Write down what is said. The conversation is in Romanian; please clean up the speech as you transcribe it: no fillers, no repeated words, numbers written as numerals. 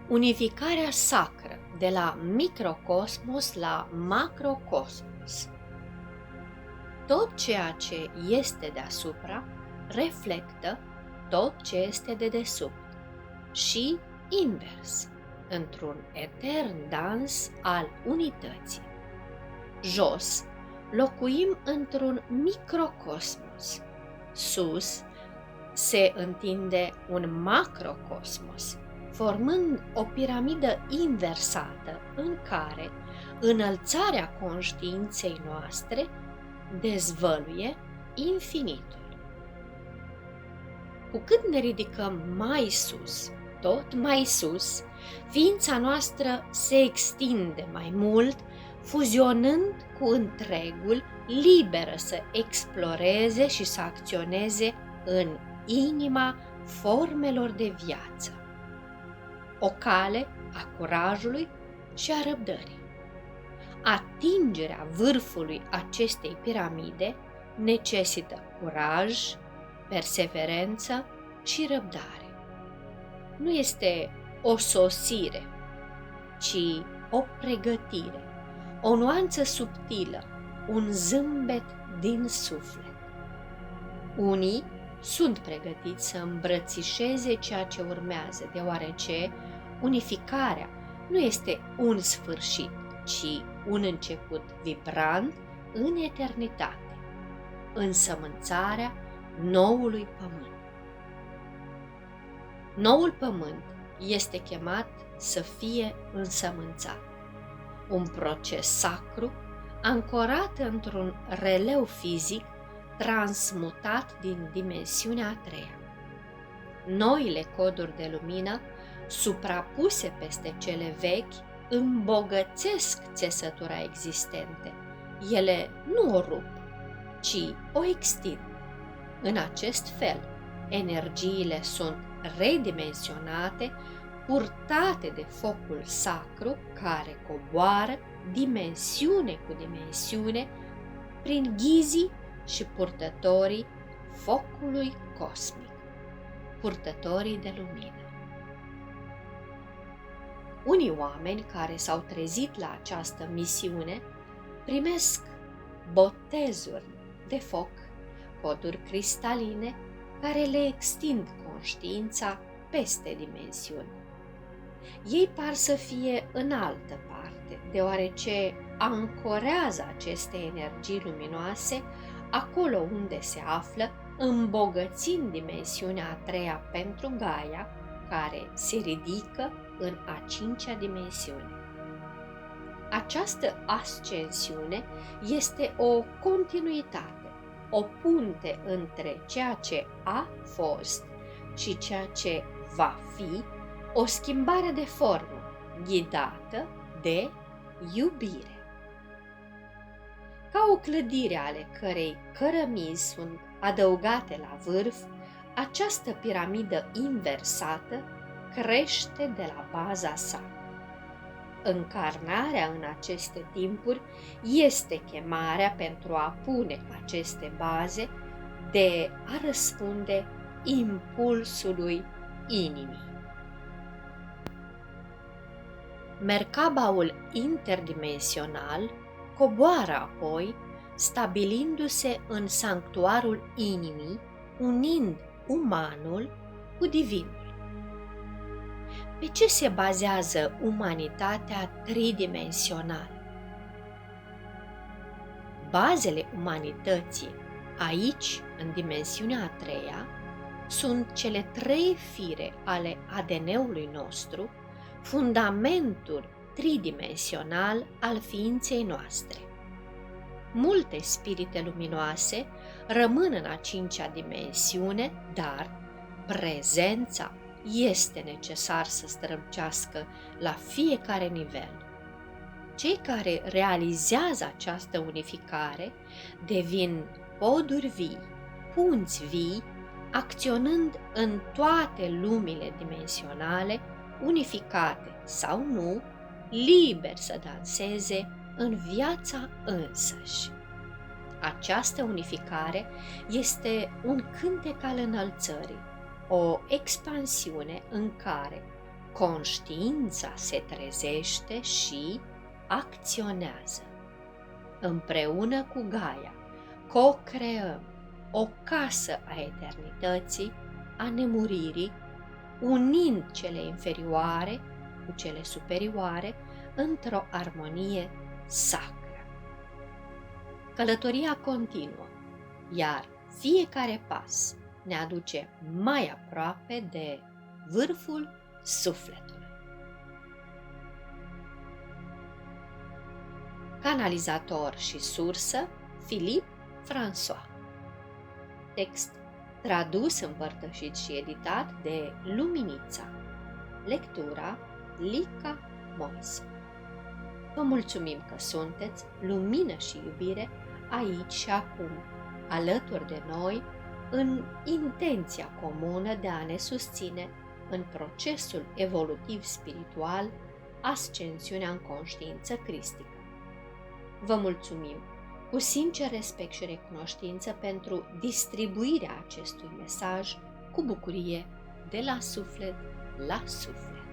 Unificarea sacră de la microcosmos la macrocosmos. Tot ceea ce este deasupra reflectă tot ce este de desubt și invers, într-un etern dans al unității. Jos locuim într-un microcosmos. Sus se întinde un macrocosmos, formând o piramidă inversată în care înălțarea conștiinței noastre dezvăluie infinitul. Cu cât ne ridicăm mai sus, tot mai sus, ființa noastră se extinde mai mult, fuzionând cu întregul, liberă să exploreze și să acționeze în inima formelor de viață. O cale a curajului și a răbdării. Atingerea vârfului acestei piramide necesită curaj, perseverență și răbdare. Nu este o sosire, ci o pregătire, o nuanță subtilă, un zâmbet din suflet. Unii sunt pregătiți să îmbrățișeze ceea ce urmează, deoarece unificarea nu este un sfârșit, ci un început vibrant în eternitate, însămânțarea noului pământ. Noul pământ este chemat să fie însămânțat, un proces sacru ancorat într-un releu fizic transmutat din dimensiunea a treia. Noile coduri de lumină, suprapuse peste cele vechi, îmbogățesc țesătura existente. Ele nu o rup, ci o extind. În acest fel, energiile sunt redimensionate, purtate de focul sacru care coboară dimensiune cu dimensiune prin ghizii și purtătorii focului cosmic, purtătorii de lumină. Unii oameni care s-au trezit la această misiune primesc botezuri de foc, coduri cristaline care le extind conștiința peste dimensiuni. Ei par să fie în altă parte, deoarece ancorează aceste energii luminoase acolo unde se află, îmbogățind dimensiunea a treia pentru Gaia, care se ridică în a cincea dimensiune. Această ascensiune este o continuitate, o punte între ceea ce a fost și ceea ce va fi, o schimbare de formă, ghidată de iubire. Ca o clădire ale cărei cărămizi sunt adăugate la vârf, această piramidă inversată crește de la baza sa. Încarnarea în aceste timpuri este chemarea pentru a pune aceste baze, de a răspunde impulsului inimii. Merkabaul interdimensional coboară apoi, stabilindu-se în sanctuarul inimii, unind umanul cu divinul. Pe ce se bazează umanitatea tridimensională? Bazele umanității, aici, în dimensiunea a treia, sunt cele trei fire ale ADN-ului nostru, fundamentul tridimensional al ființei noastre. Multe spirite luminoase rămân în a cincea dimensiune, dar prezența este necesar să strălucească la fiecare nivel. Cei care realizează această unificare devin poduri vii, punți vii, acționând în toate lumile dimensionale, unificate sau nu, liber să danseze în viața însăși. Această unificare este un cântec al înălțării, o expansiune în care conștiința se trezește și acționează. Împreună cu Gaia co-creăm o casă a eternității, a nemuririi, unind cele inferioare cu cele superioare într-o armonie sacră. Călătoria continuă, iar fiecare pas ne aduce mai aproape de vârful sufletului. Canalizator și sursă Philippe François. Text tradus, împărtășit și editat de Luminița. Lectura Lica Moise. Vă mulțumim că sunteți lumină și iubire aici și acum, alături de noi, în intenția comună de a ne susține în procesul evolutiv spiritual, ascensiunea în conștiință cristică. Vă mulțumim cu sincer respect și recunoștință pentru distribuirea acestui mesaj cu bucurie de la suflet la suflet.